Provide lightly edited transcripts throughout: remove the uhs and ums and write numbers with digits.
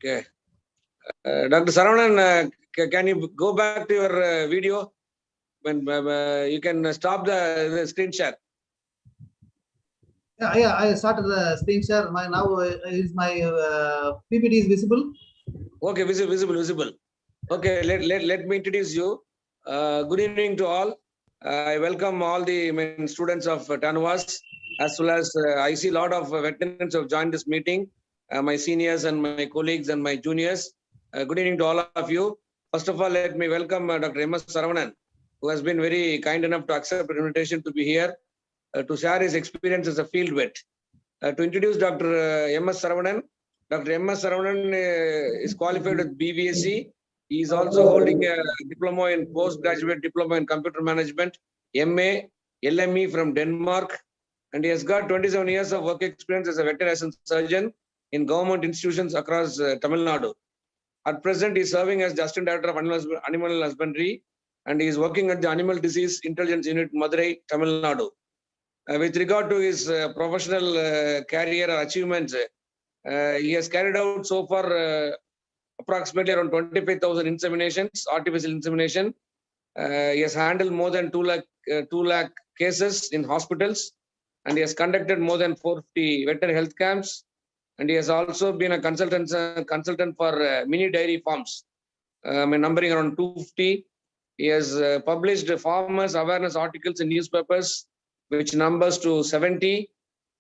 Okay. Dr. Saravanan, can you go back to your video? When you can stop the screen share. Yeah, I started the screen share. Now is my PPT is visible? Okay, visible. Okay, let me introduce you. Good evening to all. I welcome all the students of TANUVAS, as well as I see a lot of veterans have joined this meeting, my seniors and my colleagues and my juniors. Good evening to all of you. First of all, let me welcome Dr. M.S. Saravanan, who has been very kind enough to accept an invitation to be here to share his experience as a field vet. To introduce Dr. M.S. Saravanan, Dr. M.S. Saravanan is qualified with BVSc. He is also holding a diploma in postgraduate diploma in computer management, MA, LME from Denmark, and he has got 27 years of work experience as a veterinary surgeon in government institutions across Tamil Nadu. At present, he is serving as the Assistant Director of Animal Husbandry, and he is working at the Animal Disease Intelligence Unit, Madurai, Tamil Nadu. With regard to his professional career or achievements, he has carried out so far approximately around 25,000 inseminations, artificial insemination. He has handled more than 2 lakh cases in hospitals, and he has conducted more than 450 veterinary health camps. And he has also been a consultant for mini dairy farms, numbering around 250. He has published farmers awareness articles in newspapers, which numbers to 70.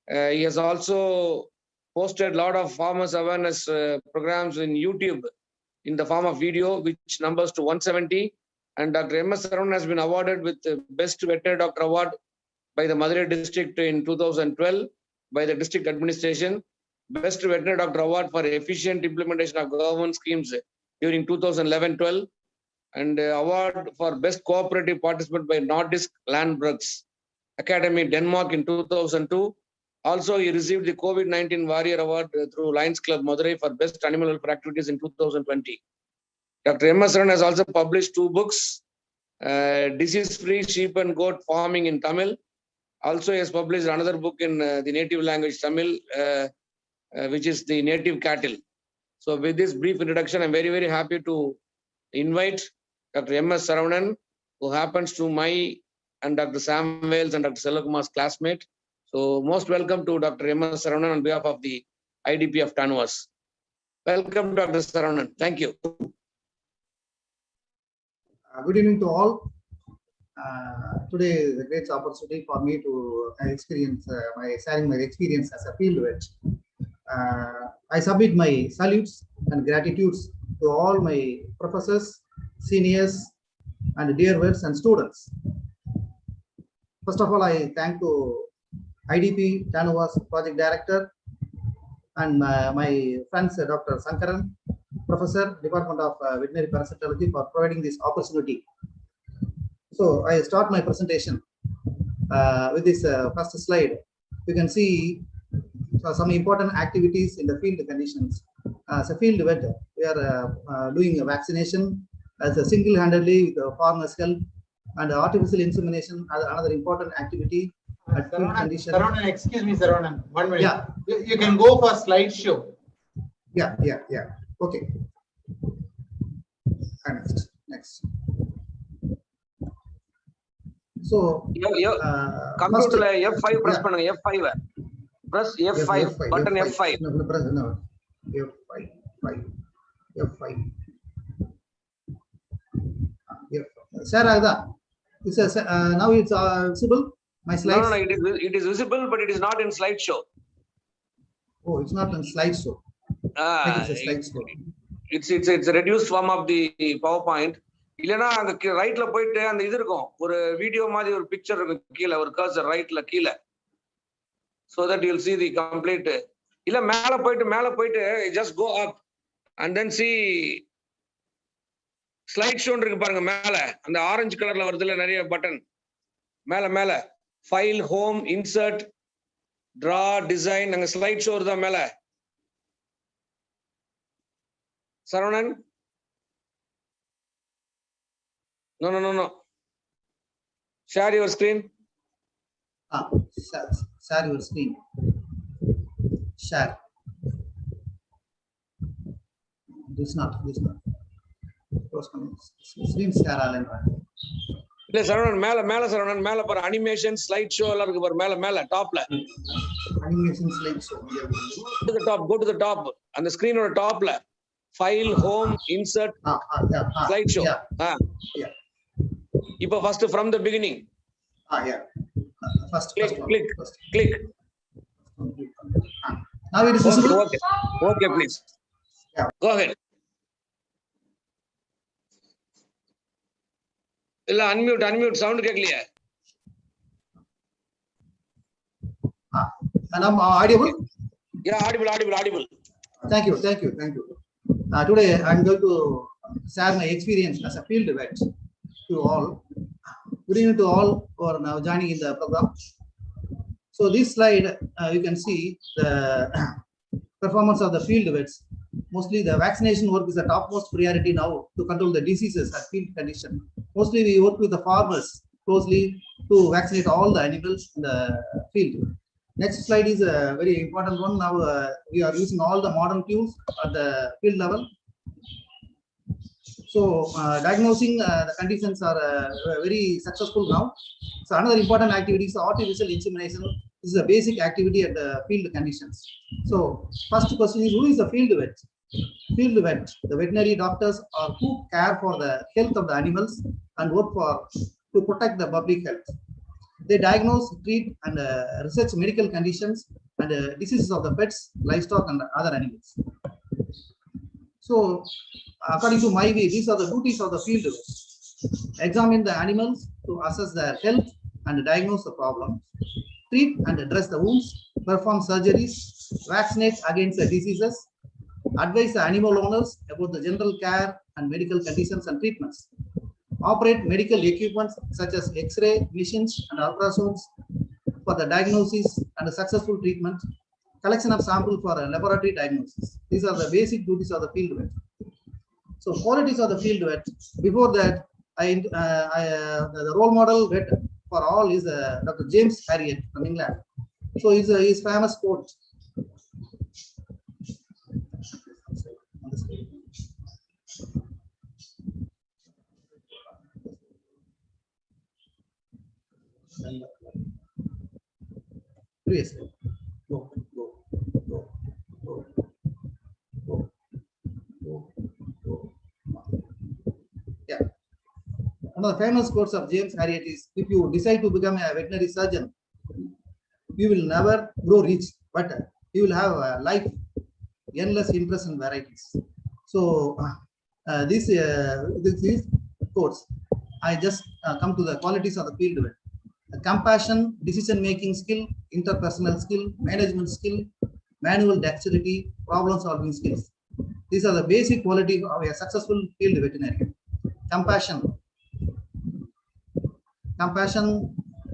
He has also posted a lot of farmers awareness programs in YouTube in the form of video, which numbers to 170. And Dr. M.S. Saravanan has been awarded with the Best Veterinary Doctor Award by the Madurai District in 2012 by the District Administration, Best Veterinary Doctor Award for efficient implementation of government schemes during 2011-12, and award for Best Cooperative Participant by Nordisk Landbrugs Academy, Denmark in 2002. Also, he received the COVID-19 Warrior Award through Lions Club Madurai for Best Animal Welfare Activities in 2020. Dr. M.S. Saravanan has also published 2 books, Disease-Free Sheep and Goat Farming in Tamil. Also, he has published another book in the native language Tamil, which is the native cattle. So with this brief introduction, I'm very, very happy to invite Dr. M.S. Saravanan, who happens to my and Dr. Samuel's and Dr. Selvakumar's classmate. So most welcome to Dr. M.S. Saravanan on behalf of the IDP of TANUVAS. Welcome, Dr. Saravanan. Thank you. Good evening to all. Today is a great opportunity for me to experience sharing my experience as a field vet. I submit my salutes and gratitudes to all my professors, seniors, and dear vets and students. First of all, I thank to IDP TANUVAS Project Director and my friends Dr. Sankaran, Professor, Department of Veterinary Parasitology, for providing this opportunity. So I start my presentation with this first slide. You can see some important activities in the field conditions. As a field vet, we are doing a vaccination as a single-handedly with the farmer's help, and artificial insemination as another important activity at field conditions. Saravanan, excuse me, Saravanan, 1 minute. Yeah. You can go for slideshow. Yeah. Okay. Next. So, come to F5, press F5. Press F5, button F5. No. F5. Sir, now it's visible. My slides. No, it is visible, but it is not in slideshow. Oh, it's not in slideshow. It's a reduced form of the PowerPoint. இல்லனா அங்க ரைட்ல போயிட்டு அந்த இது இருக்கும், ஒரு video மாதிரி ஒரு பிக்சர் இருக்கும் கீழ, ஒரு கர்சர் ரைட்ல கீழ, so that you'll see the complete. இல்ல மேல போயிட்டு just go up and then see slide show இருக்கு பாருங்க, மேல அந்த ஆரஞ்சு கலர்ல வருதுல நிறைய பட்டன், மேல file, home, insert, draw, design, அங்க ஸ்லைட் ஷோ தான் மேல. Saravanan? No. Share your screen. Share your screen. Share. This not. Screen share allen. இல்ல சரவணன் மேல சரவணன் மேல பாரு அனிமேஷன் ஸ்லைட் ஷோ எல்லாம் இருக்கு பாரு மேல டாப்ல Animation slide show. go to the top அந்த ஸ்கிரீனோட டாப்ல file home insert slide show Yeah. இப்போ first from the beginning Yeah. First. click Now it is visible. Okay please. Yeah. Go ahead. இல்ல unmute sound கேக்கலையே. And I'm audible? Yeah, audible. Thank you. Today I'm going to share my experience as a field vet to all. Good evening to all who are now joining in the program. So this slide, you can see the performance of the field vets. Mostly the vaccination work is the topmost priority now to control the diseases at field condition. Mostly we work with the farmers closely to vaccinate all the animals in the field. Next slide is a very important one. Now we are using all the modern tools at the field level. So diagnosing the conditions are very successful now. So another important activity is artificial insemination. This is a basic activity at the field conditions. So first question is, who is the field vet? Field vet, the veterinary doctors are who care for the health of the animals and work to protect the public health. They diagnose, treat, and research medical conditions and diseases of the pets, livestock, and other animals. So, according to my view, these are the duties of the field vet. Examine the animals to assess their health and diagnose the problem. Treat and address the wounds, perform surgeries, vaccinate against the diseases, advise the animal owners about the general care and medical conditions and treatments. Operate medical equipment such as X-ray machines and ultrasounds for the diagnosis and successful treatment. Collection of sample for a laboratory diagnosis. These are the basic duties of the field vet. So qualities of the field vet. Before that, the role model vet for all is Dr. James Harriet from England. So his famous quote. Yeah. One of the famous quotes of James Harriet is, if you decide to become a veterinary surgeon, you will never grow rich, but you will have a life, endless interests and varieties. So this is quotes. I just come to the qualities of the field vet. Compassion, decision-making skill, interpersonal skill, management skill, manual dexterity, problem-solving skills. These are the basic qualities of a successful field veterinarian. Compassion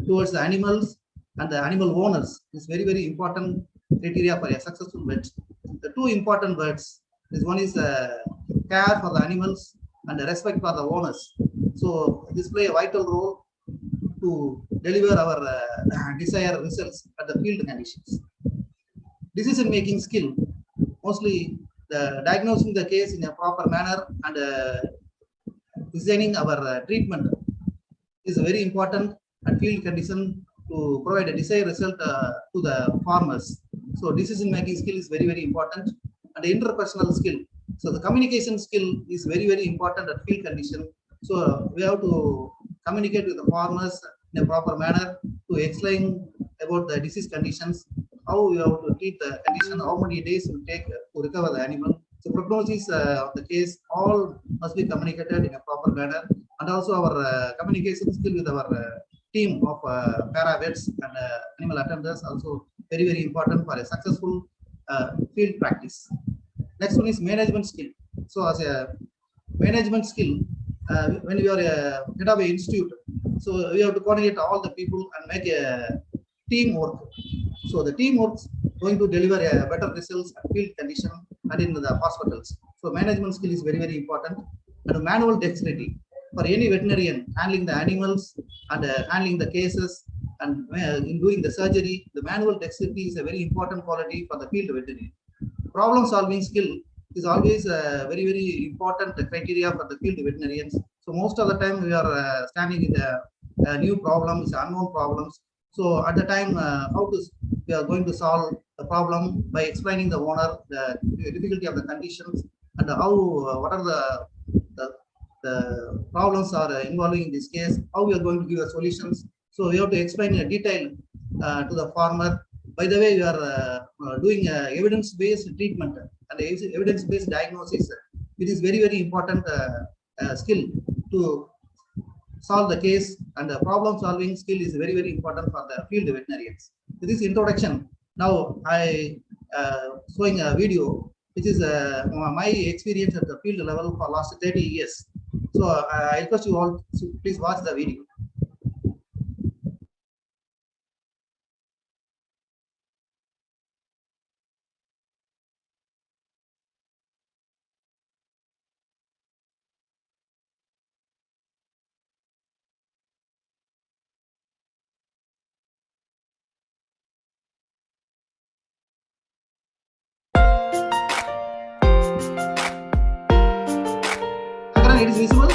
towards the animals and the animal owners is very, very important criteria for a successful vet. The two important words, this one is care for the animals and respect for the owners. So this play a vital role to deliver our desired results at the field conditions. Decision-making skill, mostly the diagnosing the case in a proper manner and designing our treatment is very important at field condition to provide a desired result to the farmers. So decision-making skill is very, very important, and the interpersonal skill. So the communication skill is very, very important at field condition. So we have to communicate with the farmers in a proper manner to explain about the disease conditions, how we have to treat the condition, how many days it will take to recover the animal. So prognosis of the case, all must be communicated in a proper manner, and also our communication skill with our team of para-vets and animal attendants also very, very important for a successful field practice. Next one is management skill. So as a management skill, when you are a head of an institute, so we have to coordinate all the people and make a teamwork. So the teamwork is going to deliver a better results at field condition and in the hospitals. So management skill is very, very important. And manual dexterity for any veterinarian handling the animals and handling the cases and in doing the surgery, the manual dexterity is a very important quality for the field veterinarian. Problem solving skill is always very important criteria for the field veterinarians. So most of the time we are standing with new problems, unknown problems. So at the time, we are going to solve the problem by explaining the owner the difficulty of the conditions and how what are the, the problems are involving in this case, how we are going to give the solutions. So we have to explain in detail to the farmer. By the way, we are doing evidence-based treatment and evidence-based diagnosis. It is very important skill to solve the case, and the problem solving skill is very important for the field veterinarians. With this introduction, now I showing a video which is my experience at the field level for last 30 years. So I request you all to please watch the video. It is visible.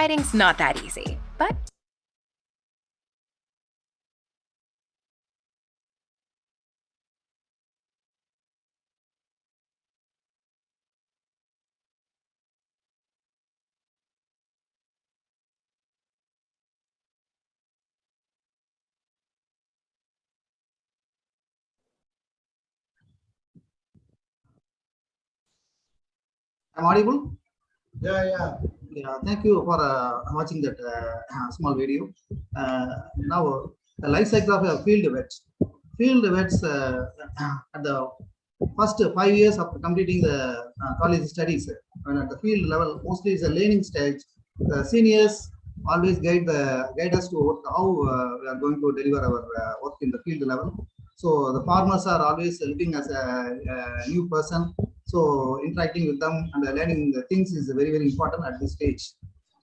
Providing's not that easy, but I'm audible? Yeah. Yeah, thank you for watching that small video. Now, the life cycle of a field vet. Field vets at the first 5 years after completing the college studies, and at the field level, mostly it's a learning stage. The seniors always guide us to how we are going to deliver our work in the field level. So the farmers are always looking as a new person. So interacting with them and learning the things is very, very important at this stage.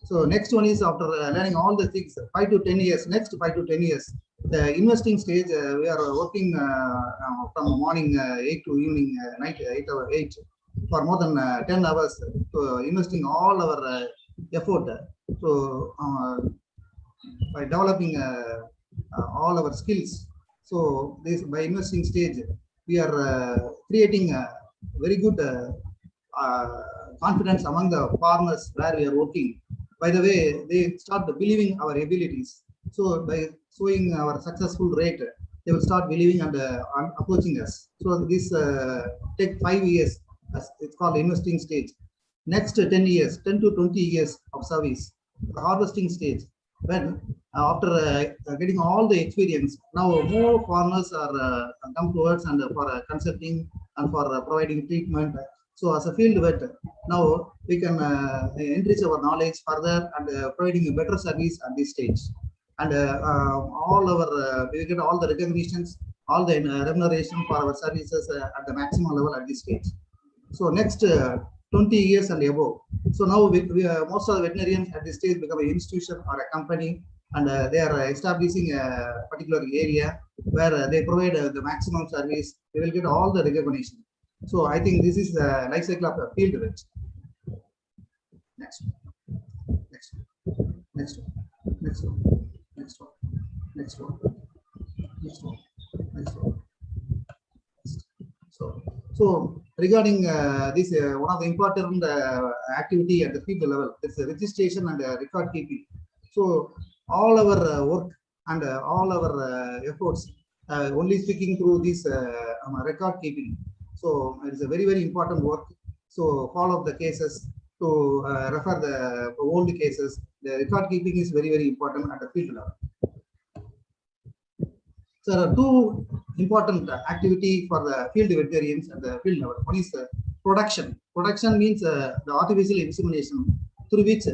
So next one is after learning all the things, 5 to 10 years, next 5 to 10 years, the investing stage, we are working from morning 8 to evening, night 8 for more than 10 hours, to investing all our effort. So by developing all our skills. So this by investing stage, we are creating a very good confidence among the farmers where we are working. By the way, they start believing our abilities. So by showing our successful rate, they will start believing and approaching us. So this take 5 years, as it's called investing stage. Next 10 years, 10 to 20 years of service, the harvesting stage. When after getting all the experience, now more farmers are come towards and for consulting and for providing treatment. So as a field vet, now we can enrich our knowledge further and providing a better service at this stage. And all our we get all the recognitions, all the remuneration for our services at the maximum level at this stage. So next 20 years and above. So now we most of the veterinarians at this stage become an institution or a company, and they are establishing a particular area where they provide the maximum service. They will get all the recognition. So I think this is the life cycle of a field vet. Next one. Next one. Next one. Next one. Next one. Next one. Next one. Next one. So regarding this, one of the important activity at the field level is registration and record keeping. So all our work and all our efforts only speaking through this record keeping. So it is a very, very important work. So follow up the cases, to refer the old cases. The record keeping is very, very important at the field level. So there are two important activity for the field veterinarians at the field level. One is production. Production means the artificial insemination through which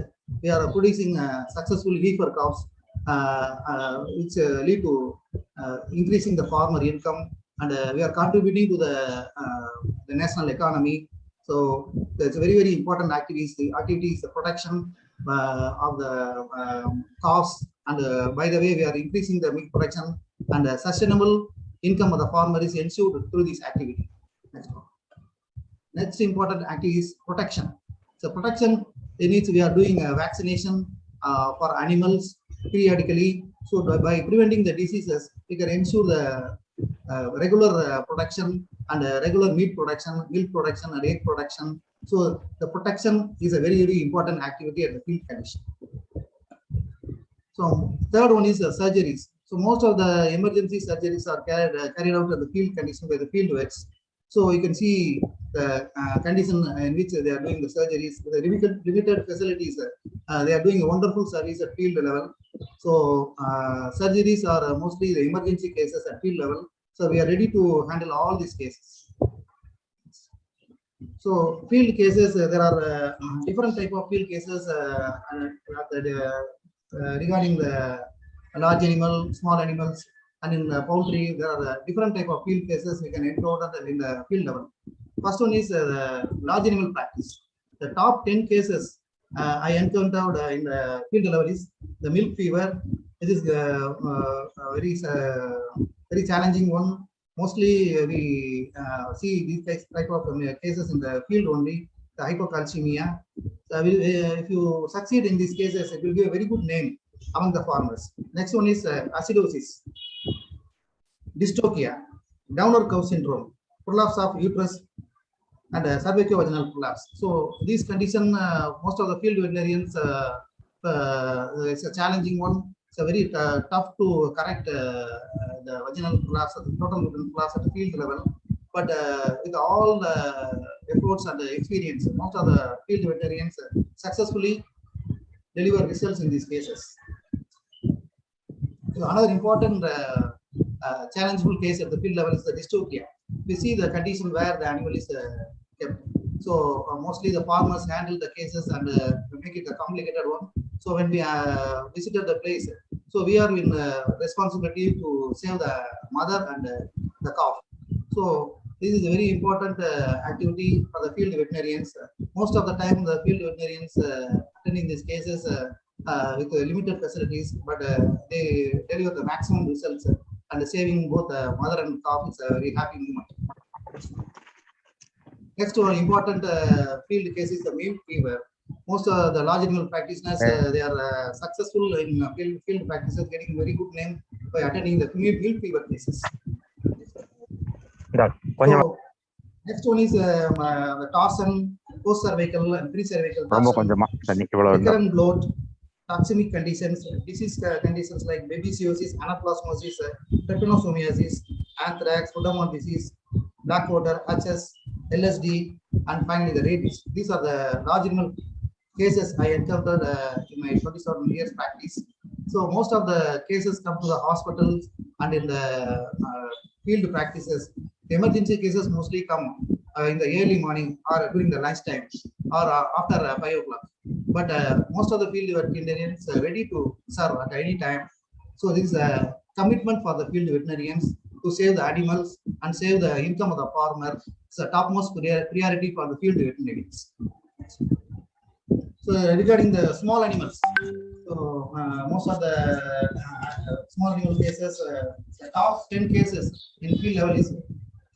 we are producing successful heifer cows, which lead to increasing the farmer income, and we are contributing to the national economy. So it's a very, very important activities. The activity is the production of the cows, and by the way, we are increasing the milk production, and sustainable income of the farmer is ensured through this activity. Next one. Next important activity is protection. So protection, in which we are doing a vaccination for animals periodically. So by preventing the diseases, we can ensure the regular production and regular meat production, milk production, and egg production. So the protection is a very, very important activity at the field condition. So third one is surgeries. So most of the emergency surgeries are carried out at the field condition by the field vets. So you can see the condition in which they are doing the surgeries. The limited facilities, they are doing a wonderful service at field level. So surgeries are mostly the emergency cases at field level. So we are ready to handle all these cases. So field cases, there are different type of field cases regarding the large animal, small animals, and in poultry, there are different type of field cases we can encounter in the field level. First one is the large animal practice. The top 10 cases I encountered in the field level is the milk fever. It is very challenging one. Mostly we see these type of cases in the field only. the hypocalcemia. So if you succeed in these cases, it will give a very good name among the farmers. Next one is acidosis, dystocia, downward cow syndrome, prolapse of uterus, and cervicovaginal prolapse. So these conditions, most of the field veterinarians, it's a challenging one. It's a very tough to correct the vaginal prolapse, the total vaginal prolapse at the field level. But with all the efforts and the experience, most of the field veterinarians successfully deliver results in these cases. So another important challengeable case at the field level is the dystocia. We see the condition where the animal is kept. So mostly the farmers handle the cases and make it a complicated one. So when we visited the place, so we are in responsibility to save the mother and the calf. So this is a very important activity for the field veterinarians. Most of the time, the field veterinarians attending these cases with limited facilities, but they deliver the maximum results and saving both the mother and calf is a very happy moment. Next one important field case is the milk fever. Most of the large animal practitioners, they are successful in field practices, getting very good name by attending the milk fever cases. So, next one is the torsion, post-cervical and pre-cervical torsion, recurrent bloat, toxemic conditions, disease conditions like babesiosis, anaplasmosis, trypanosomiasis, anthrax, Rhodamont disease, blackwater, HS, LSD, and finally the rabies. These are the large animal cases I encountered in my 27 years practice. So most of the cases come to the hospitals and in the field practices. The emergency cases mostly come in the early morning or during the lunchtime or after 5 o'clock. But most of the field veterinarians are ready to serve at any time. So this is a commitment for the field veterinarians to save the animals and save the income of the farmer. It's a topmost priority for the field veterinarians. So regarding the small animals, so most of the small animal cases, the top 10 cases in field level is,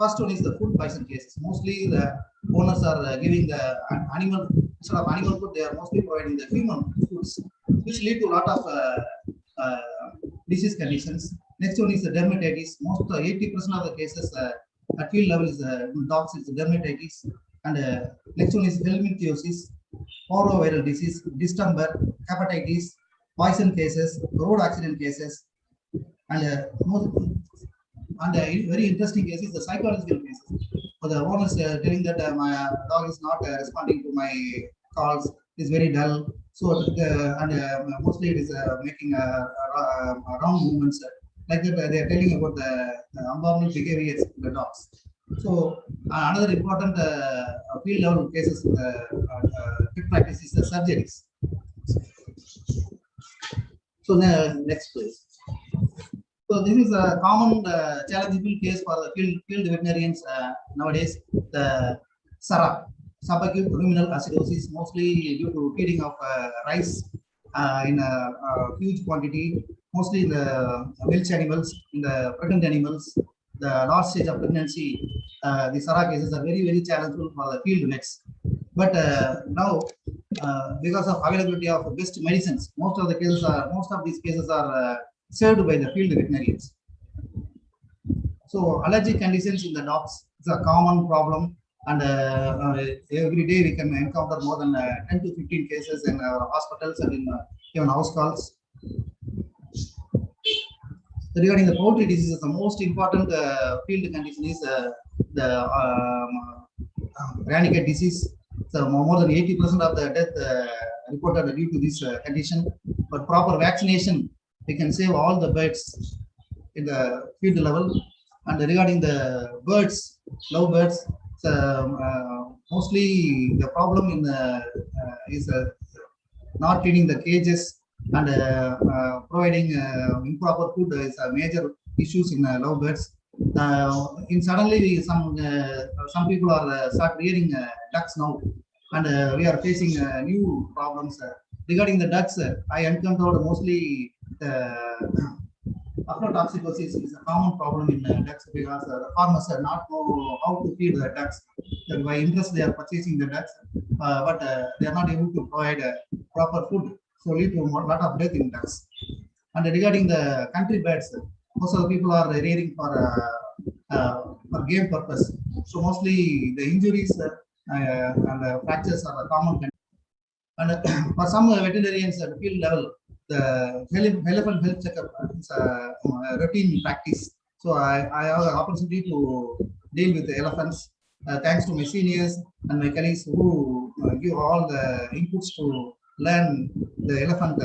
first one is the food poison cases. Mostly the owners are giving the animal, instead of animal food, they are mostly providing the human foods, which lead to a lot of disease conditions. Next one is the dermatitis. Most 80% of the cases at field level is dogs is dermatitis. And next one is helminthiasis, parvoviral disease, distemper, hepatitis, poison cases, road accident cases, and very interesting case is the psychological cases. So the owners telling that my dog is not responding to my calls, is very dull. So mostly it is making wrong movements. Like that, they are telling about the abnormal behaviors of the dogs. So another important field level cases in the practice is the surgeries. So next please. So this is a common challengeable case for the field veterinarians nowadays. The SARA, subacute ruminal acidosis, mostly due to feeding of rice in a huge quantity, mostly in the milch animals, in the pregnant animals, the last stage of pregnancy. The SARA cases are very, very challenging for the field vets. But now, because of availability of best medicines, most of these cases are served by the field veterinarians. So allergic conditions in the dogs is a common problem, and every day we can encounter more than 10 to 15 cases in our hospitals and in even house calls. So regarding the poultry diseases, the most important field condition is the ranicate disease. So more than 80% of the death reported due to this condition. But proper vaccination, we can save all the birds in the field level. And regarding the birds, love birds, mostly the problem in is not cleaning the cages and providing improper food is a major issues in love birds. Suddenly some people are start rearing ducks now, and we are facing new problems regarding the ducks. I encountered mostly aflatoxinosis is a common problem in ducks because the farmers not know how to feed the ducks. by interest they are purchasing the ducks, but they are not able to provide proper food, so lead to a lot of death in ducks. And regarding the country birds, most of the people are rearing for game purpose. So mostly the injuries and fractures are a common. And for some veterinarians at the field level, the elephant health checkup is a routine practice. So I have an opportunity to deal with the elephants, thanks to my seniors and my colleagues who give all the inputs to learn the elephant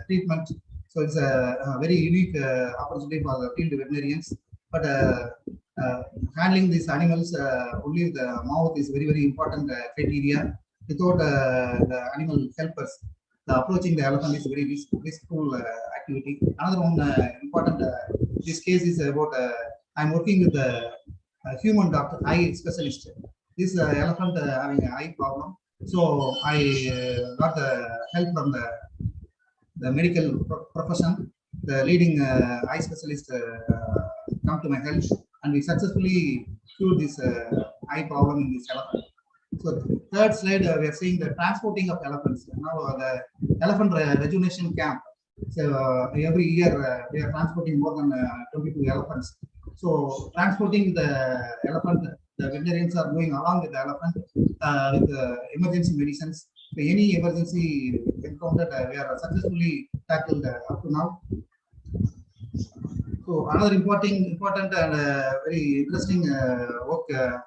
treatment. So it's a very unique opportunity for the field veterinarians. But handling these animals, only the mouth is very important criteria. Without the animal helpers, approaching the elephant is very risky activity. Another one important this case is about I'm working with the human doctor, eye specialist. This elephant having an eye problem, so I got the help from the medical profession. The leading eye specialist come to my help, and we successfully cured this eye problem in this elephant. So third slide, we are seeing the transporting of elephants. Now the elephant rejuvenation camp. So every year we are transporting more than 22 elephants. So transporting the elephant, the veterinarians are going along with the elephant with emergency medicines. So any emergency encountered, we are successfully tackled up to now. So another important and very interesting work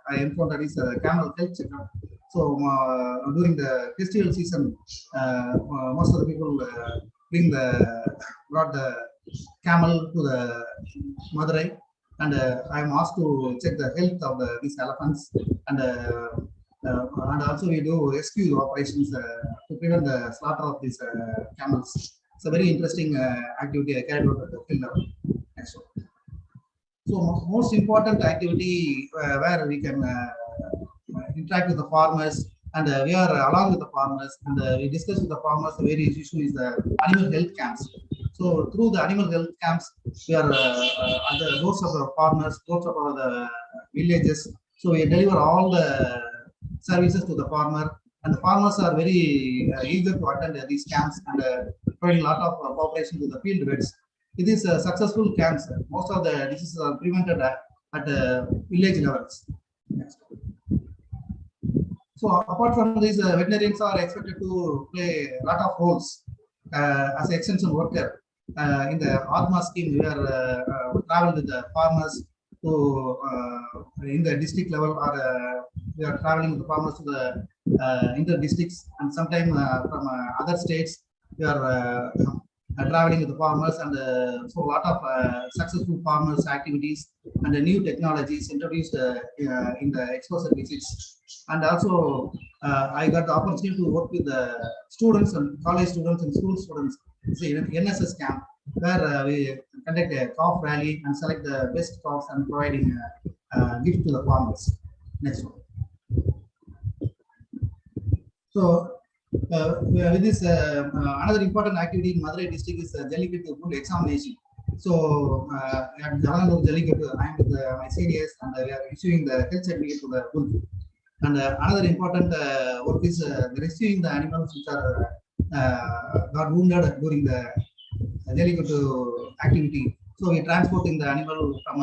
I encountered is CAMEL health checkup. So during the festival season, most of the people brought the camel to the Madurai, and I am asked to check the health of these elephants, and also we do rescue operations to prevent the slaughter of these camels. It's a very interesting activity I carried out at the field level. So most important activity where we can interact with the farmers, and we are along with the farmers, and we discuss with the farmers the various issues is the animal health camps. So through the animal health camps, we are at the doors of the farmers, doors of the villages. So we deliver all the services to the farmer, and the farmers are very eager to attend these camps and provide a lot of cooperation to the field vets. It is successful camps. Most of the diseases are prevented at village levels. Next. So apart from this, veterinarians are expected to play a lot of roles as an extension worker. In the ATMA scheme, we are travel with the farmers to in the district level, or we are traveling with the farmers to the inter districts, and sometimes from other states we are traveling with the farmers, and so a lot of successful farmers activities and new technologies introduced in the exposure visits. And also I got the opportunity to work with the students and college students and school students in NSS camp, where we conduct a cow rally and select the best cows and providing gift to the farmers. Next one. So with this, another important activity in Madurai district is Jallikattu bull examination. So at Jallikattu, I am with my seniors, and we are issuing the health certificate to the bull. And another important work is rescuing the animals which are got wounded during the Jallikattu activity. So we transporting the animal from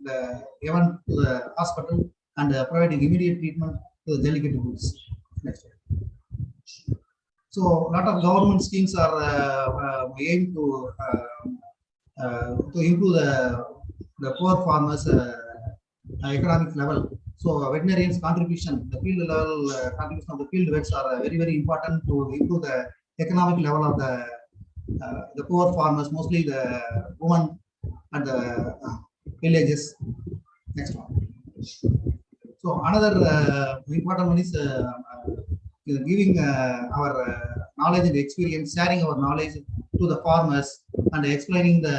the event to the hospital and providing immediate treatment to the Jallikattu bulls. Next. So a lot of government schemes are aimed to improve the poor farmers' economic level. So veterinarians' contribution, the field level contribution of the field vets are very important to improve the economic level of the poor farmers, mostly the women and the villages. Next one. So another important one is giving our knowledge and experience, sharing our knowledge to the farmers, and explaining the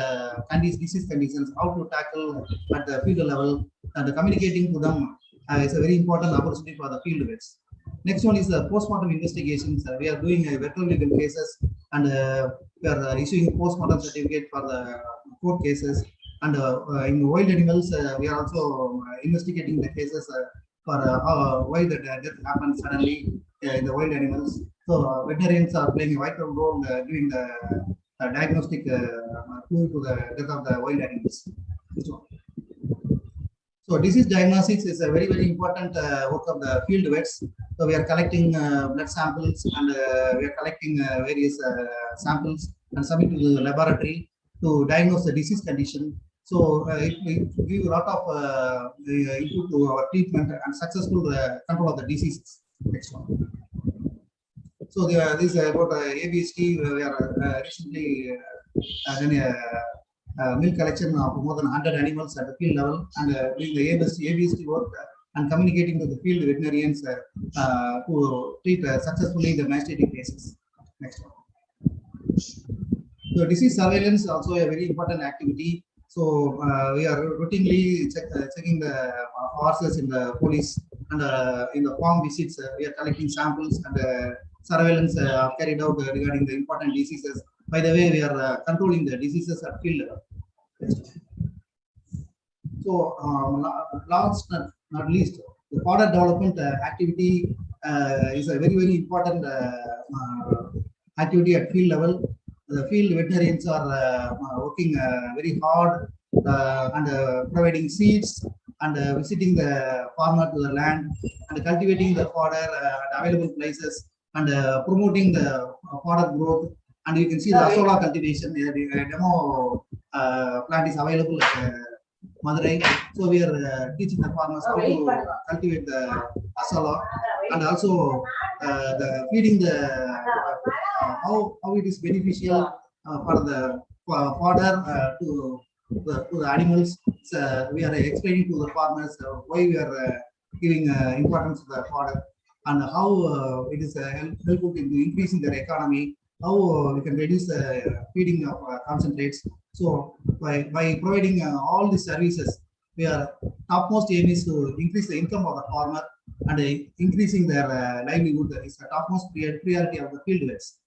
disease conditions, how to tackle at the field level, and communicating to them is a very important opportunity for the field vets. Next one is the postmortem investigations. We are doing veterinary legal cases, and we are issuing postmortem certificate for the court cases. And in wild animals, we are also investigating the cases for why the death happens suddenly in the wild animals. So veterinarians are playing a vital role giving the diagnostic tool to the death of the wild animals. So disease diagnostics is a very, very important work of the field vets. So we are collecting blood samples and we are collecting various samples and submit to the laboratory to diagnose the disease condition. So it gives a lot of input to our treatment and successful control of the diseases. Next one. So this is about ABST. We are recently done a milk collection of more than 100 animals at the field level and doing the ABST work and communicating to the field veterinarians to treat successfully the mastitis cases. Next one. So disease surveillance is also a very important activity. So we are routinely checking the horses in the police and in the farm visits. We are collecting samples and surveillance carried out regarding the important diseases. By the way, we are controlling the diseases at field level. So last not least, the fodder development activity is a very, very important activity at field level. The field veterinarians are working very hard and providing seeds and visiting the farmer to the land and cultivating the fodder at available places and promoting the fodder growth. And you can see the asola cultivation. The demo plant is available at Madurai. So we are teaching the farmers how to cultivate the asola and also the feeding the how it is beneficial for the fodder to the animals. So we are explaining to the farmers why we are giving importance to the fodder and how it is helpful in increasing their economy. How we can reduce the feeding of concentrates. So by providing all these services, we are topmost aim is to increase the income of the farmer and increasing their livelihood is the topmost priority of the field vets.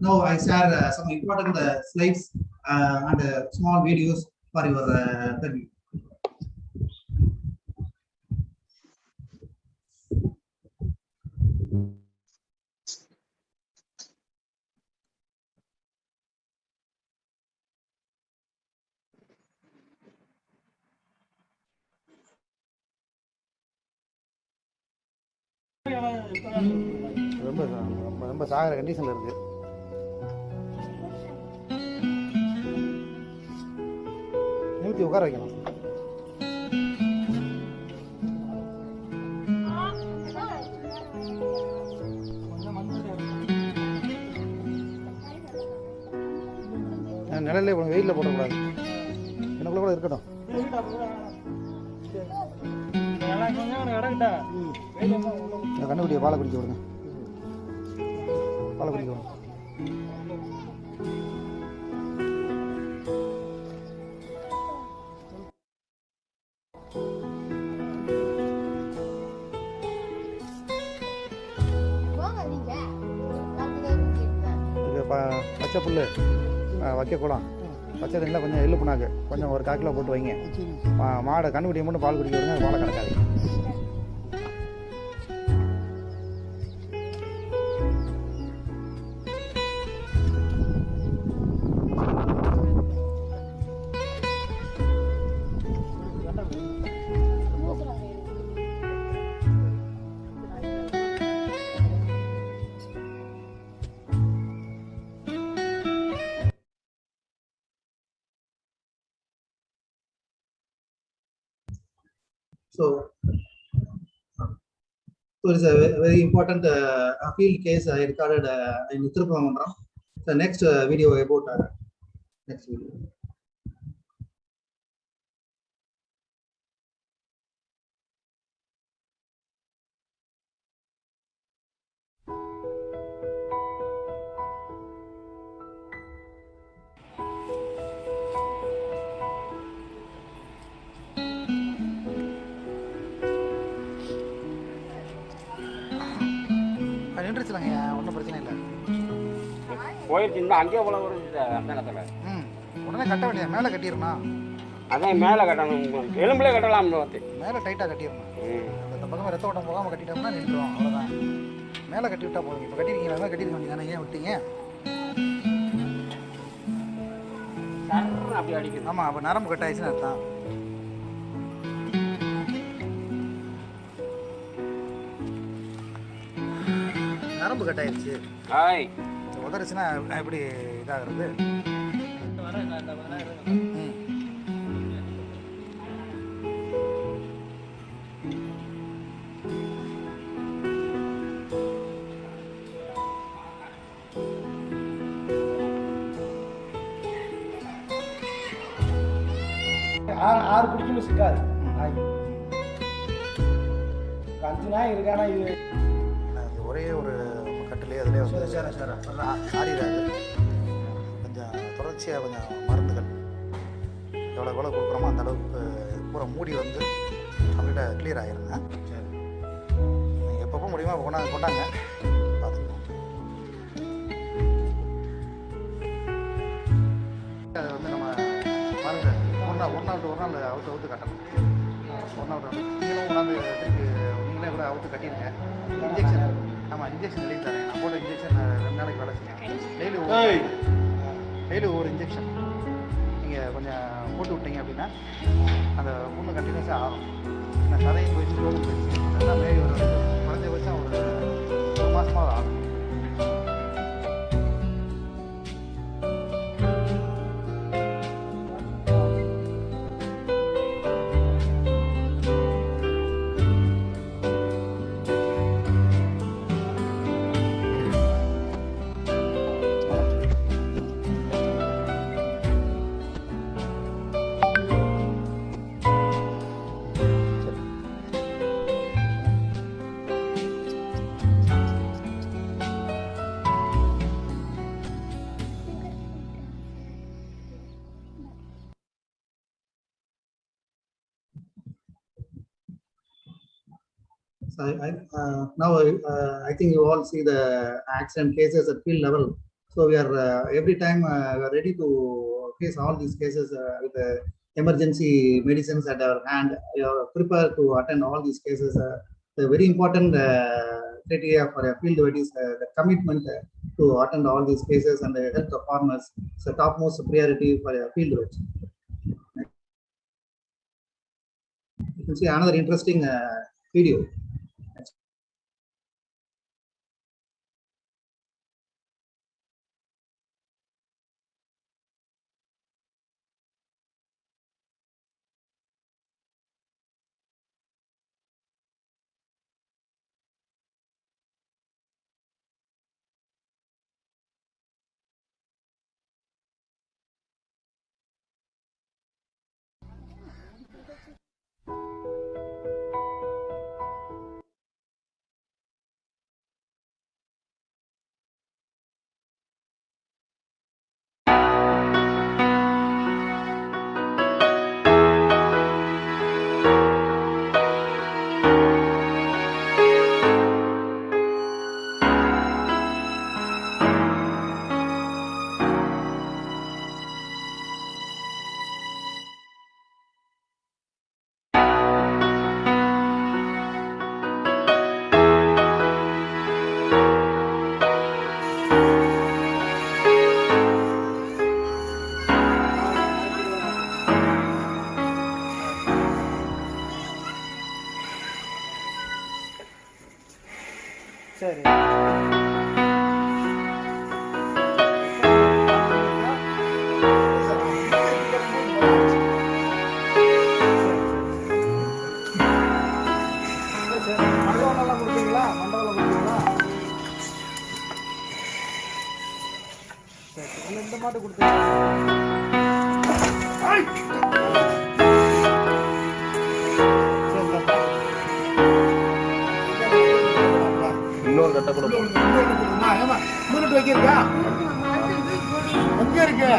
Now I share some important slides and small videos for your review. ரொம்ப சாகிற கண்டிஷன்ல இருக்கு. நிறுத்தி உட்கார வைக்கணும். நிழல்ல வெயிலில் போடக்கூடாது. எனக்குள்ள கூட இருக்கட்டும். கண்டுபிடிக்க பாலை குடிக்க விடுங்க. பாலை குடிக்க விடுங்க. பச்சை புல் வைக்கக்கூடாது. பச்சை தண்ணியில் கொஞ்சம் எள்ளு புண்ணாக்கு கொஞ்சம் ஒரு 1/4 கிலோ போட்டு வைங்க. மாடை கண்டுபிடிக்க மட்டும் பால் குடிக்க விடுங்க. பாலை கிடக்காது. So it's a very important field case I recorded in Uttarakhand. The next video about next video. நின்றுச்சுலங்க, ஒன்றும் பிரச்சனை இல்லை. போயிருச்சுன்னா அங்கேயே போல ஒரு அந்த இடத்துல உடனே கட்ட வேண்டிய மேலே கட்டிடணும். அதான் மேலே கட்டணும். எலும்புலே கட்டலாம்னு வந்து மேலே டைட்டாக கட்டிடணும். அந்த பக்கம் ரத்த ஓட்டம் போகாமல் கட்டிட்டோம்னா நின்றுடும், அவ்வளோதான். மேலே கட்டி விட்டா போதும். இப்போ கட்டிருக்கீங்களா? மேலே கட்டிருக்க வேண்டியதானே, ஏன் விட்டீங்க? அப்படி அடிக்குது. ஆமாம், அப்போ நரம்பு கட்டாயிடுச்சுன்னு அர்த்தம். நரம்பு கட்டாயிடுச்சு. உதறிச்சுன்னா எப்படி இதாகிறது? ஆறு பிடிக்கணும் சிக்காது. அஞ்சு நாய் இருக்கானா இது ஒரே ஒரு கட்டிலே அதிலே வந்து ஆறிடாது. கொஞ்சம் தொடர்ச்சியாக கொஞ்சம் மருந்துகள் எவ்வளோ கொடுக்குறோமோ அந்த அளவுக்கு பூரா மூடி வந்து கம்ப்ளீட்டாக கிளியர் ஆகிருங்க. நீங்கள் எப்பப்போ முடியுமோ அப்போ கொண்டாங்க பார்த்துக்கணும். அது வந்து நம்ம பாருங்கள், ஒரு நாள் அவுத்து கட்டணும். ஒரு நாள் நீங்களும் கொண்டாந்து திருப்பி நீங்களே கூட அவுத்து கட்டிடுங்க. இன்ஜெக்ஷன், ஆமாம் இன்ஜெக்ஷன் எழுதி தரேன். நான் போட்ட இன்ஜெக்ஷன் 2 நாளைக்கு வேலை செய்யணும். டெய்லி ஒவ்வொரு இன்ஜெக்ஷன் நீங்கள் கொஞ்சம் போட்டு விட்டீங்க அப்படின்னா அந்த புண்ணு கண்டினியூஸாக ஆகும். நான் சதையும் போயிடுச்சு, தோலும் போயிடுச்சு. அதெல்லாம் மேலே ஒரு குறைஞ்சபட்சம் ஒரு மாதமாக ஆகும். So now I think you all see the accident cases at field level. So we are every time we are ready to face all these cases with emergency medicines at our hand. We are prepared to attend all these cases. The very important criteria for a field vet is the commitment to attend all these cases and the health of farmers. It's the topmost priority for a field vet. You can see another interesting video. சரி. மண்டபம் கொடுத்தீங்களா? சரி, இந்த மாட்டு கொடுத்தீங்களா? இன்னொரு கட்டை கூட மூணு வைக்கிறா எங்க இருக்கு?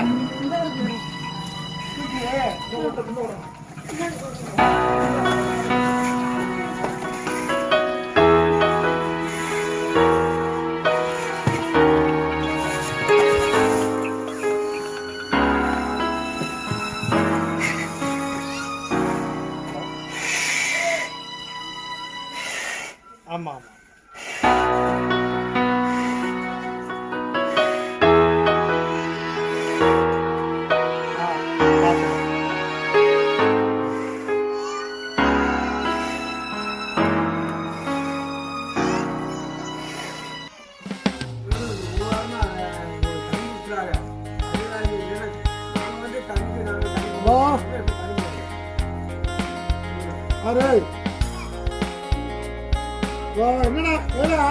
என்னடா ஏடா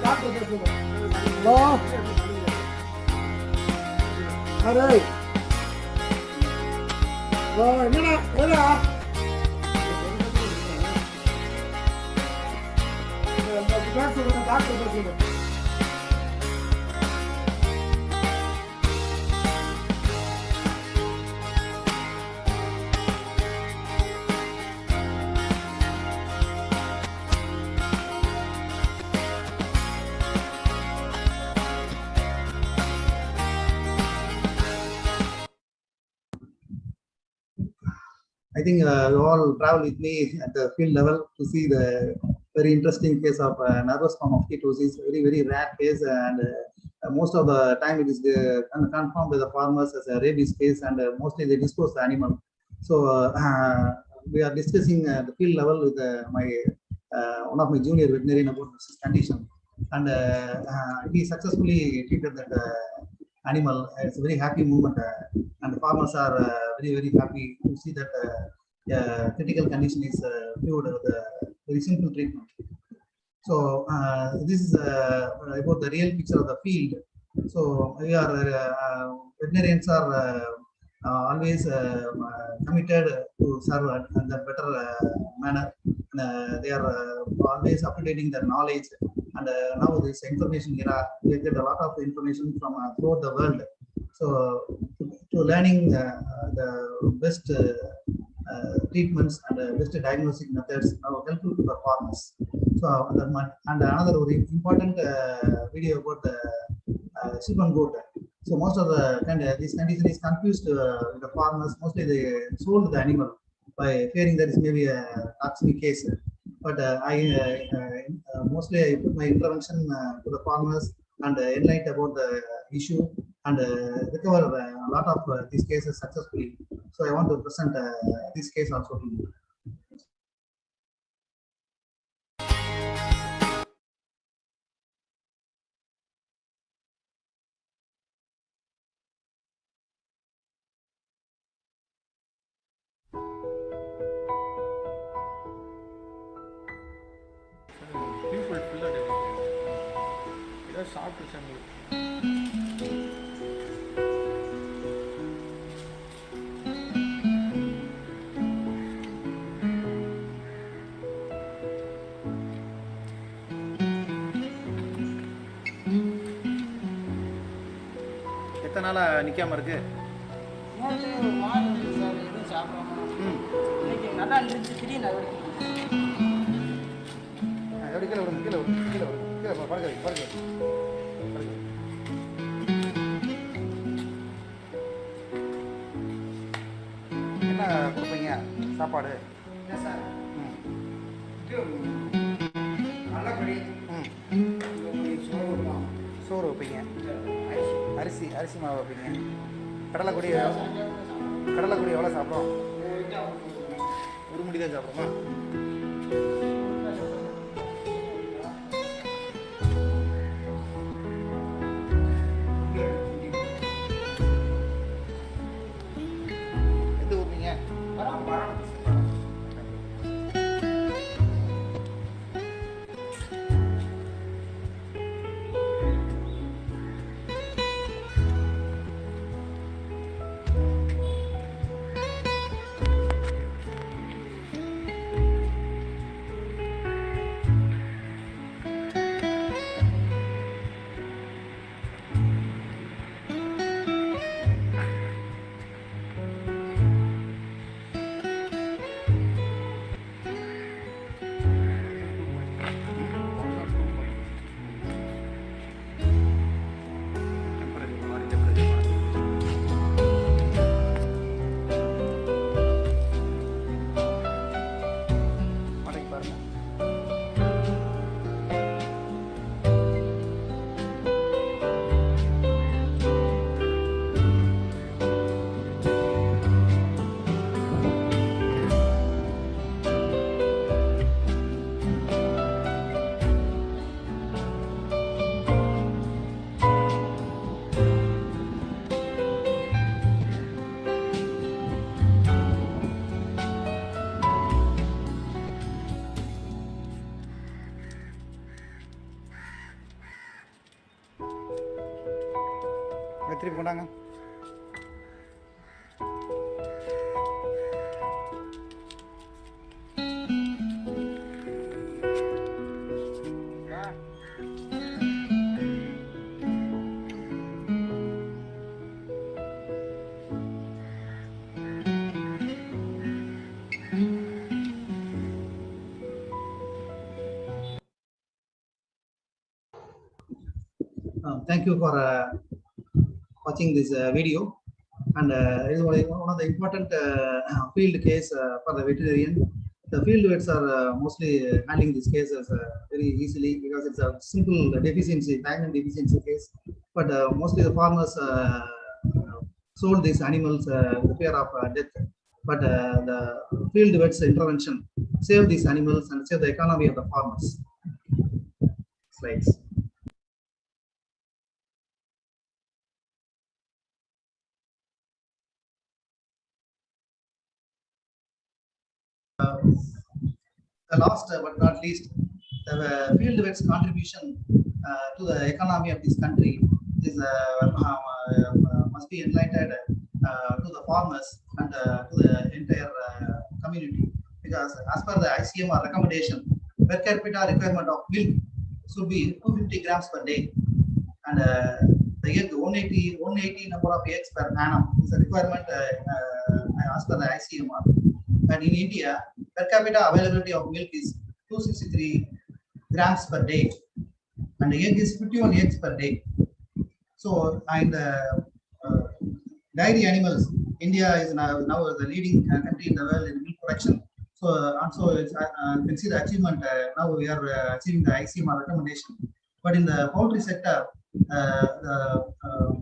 டாக்டர் பேசுங்க. ஹலோ அரே என்னடா ஏடா பேசுங்க டாக்டர் பேசுங்க. I think you all travel with me at the field level to see the very interesting case of nervous form of ketosis, very, very rare case, and most of the time it is confirmed by the farmers as a rabies case, and mostly they dispose the animal. So we are discussing at the field level with one of my junior veterinarian about this condition, and he successfully treated that animal. It's a very happy moment, and the farmers are very, very happy to see that critical condition is cured with a very simple treatment. So this is about the real picture of the field. So we are veterinarians are always committed to serve in the better manner. They are always updating their knowledge, and now this information era, we get a lot of information from throughout the world. So to learning the best treatments and best diagnostic methods are helpful to the farmers. So and another very important video about the sheep and goat. So most of the this condition is confused with the farmers. Mostly they sold the animal by fearing that it may be a toxic case. But mostly I put my intervention to the farmers and enlighten about the issue and recover a lot of these cases successfully. So I want to present this case also to you. எத்தனை நாளாக நிற்காம இருக்கு? நல்லா இருந்துச்சு. திடீர்னு எப்படி கீழே வரும், கீழே வரும், கீழே வரும், கீழே பறக்க பறக்க. என்ன கொடுப்பீங்க சாப்பாடு? சோறு வைப்பீங்க, அரிசி மாவு வைப்பீங்க. கடலைக்குடி எவ்வளோ சாப்பிடும்? ஒரு முடி தான் சாப்பிடுமா? எந்த ஊர் நீங்க? கொண்டாங்க. Thank you for watching this video, and it is one of the important field case for the veterinarian. The field vets are mostly handling these cases very easily because it's a simple deficiency, diamond deficiency case. But mostly the farmers sold these animals with fear of death. But the field vets intervention save these animals and save the economy of the farmers. Slides. The last but not least, the field vets contribution to the economy of this country is must be enlightened to the farmers and to the entire community, because as per the ICMR recommendation, per capita requirement of milk should be 250 grams per day, and the egg 180 number of eggs per annum is a requirement as per the ICMR. And in India, per capita availability of milk is 263 grams per day, and the egg is 51 eggs per day. So, and dairy animals, India is now the leading country in the world in milk production. So, also it's, you can see the achievement. Now we are achieving the ICMR recommendation. But in the poultry sector, the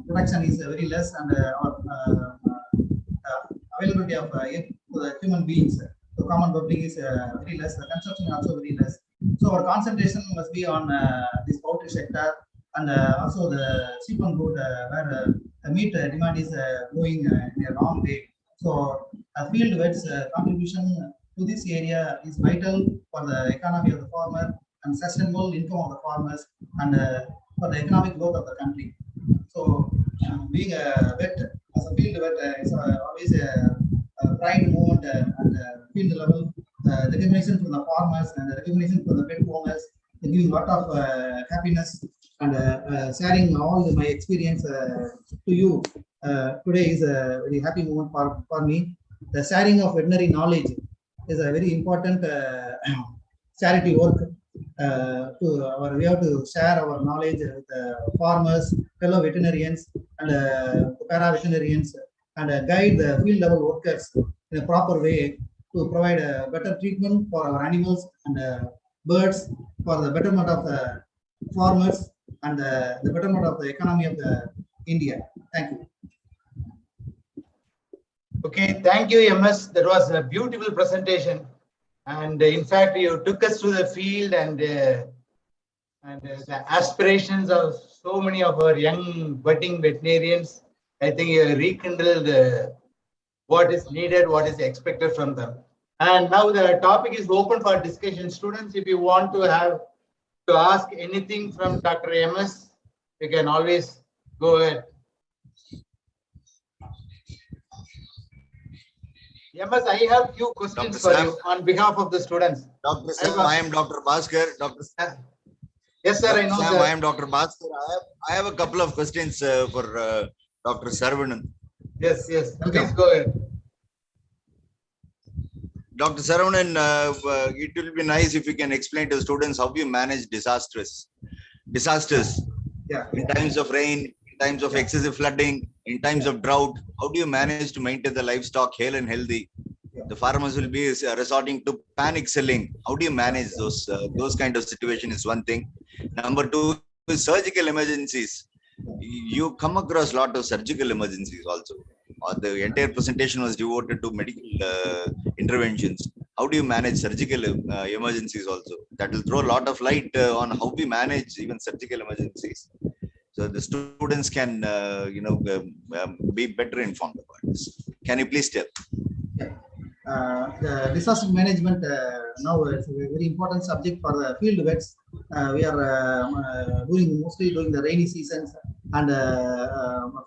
production is very less, and our availability of egg to the human beings, to common public, is very less. The consumption is also very less. So our concentration must be on this poultry sector, and also the sheep and goat, where the meat demand is growing in a long way. So a field vet's contribution to this area is vital for the economy of the farmer and sustainable income of the farmers, and for the economic growth of the country. So being a vet, as a field vet, is always a pride moment at field level. Recognition from the farmers and recognition from the pet owners, giving a lot of happiness, and sharing all my experience to you today is a very happy moment for me. The sharing of veterinary knowledge is a very important charity work. We have to share our knowledge with farmers, fellow veterinarians, and para-veterinarians, and guide the field level workers in a proper way to provide better treatment for our animals and birds, for the betterment of the farmers and the betterment of the economy of the India. Thank you. Okay, thank you, MS. That was a beautiful presentation, and in fact, you took us to the field and the aspirations of so many of our young budding veterinarians. I think you rekindled what is needed, what is expected from them. And now the topic is open for discussion. Students, if you want to ask anything from Dr. MS, you can always go ahead. MS, I have few questions Dr. for Sam, you on behalf of the students. Dr. Sam, I am Dr. Bhaskar. Yes, sir, I know. Sam, Sir. I am Dr. Bhaskar. I have a couple of questions for Dr. Saravanan. Yes, please go ahead. Dr. Saravanan, it will be nice if you can explain to students how you manage disasters. Yeah. In times of rain, in times of excessive flooding, in times of drought, how do you manage to maintain the livestock hale and healthy? The farmers will be resorting to panic selling. How do you manage those kind of situation is one thing. Number two is surgical emergencies. You come across a lot of surgical emergencies also. The entire presentation was devoted to medical interventions. How do you manage surgical emergencies also? That will throw a lot of light on how we manage even surgical emergencies, so the students can be better informed about this. Can you please tell? The disaster management now is a very important subject for the field vets. We are mostly during the rainy seasons, and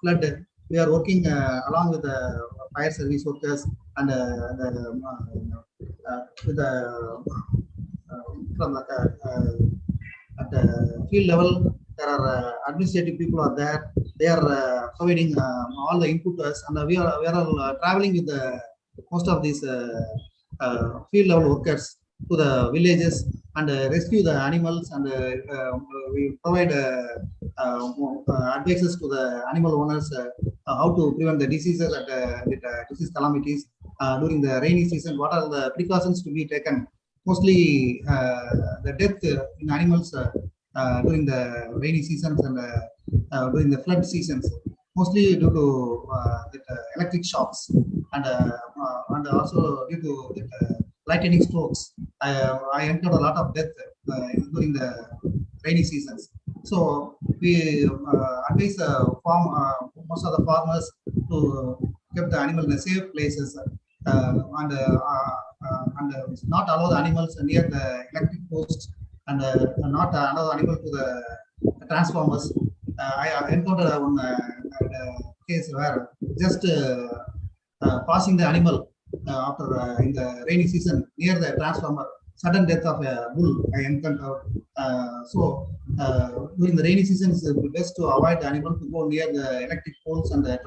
flood, we are working along with the fire service workers and with the from at the field level. There are administrative people are there. They are providing all the input to us, and we are all traveling with the most of these field level workers to the villages and rescue the animals, and we provide advices to the animal owners how to prevent the diseases and disease calamities during the rainy season. What are the precautions to be taken? Mostly the death in animals during the rainy seasons and during the flood seasons, mostly due to electric shocks and also due to lightning strokes. I encountered a lot of death during the rainy seasons. So we advise most of the farmers to keep the animal in safe places and not allow the animals near the electric posts and not allow the animal to the transformers. I encountered one case where just passing the animal after in the rainy season near the transformer, sudden death of a bull I encountered. During the rainy season, it's best to avoid the animal to go near the electric poles and the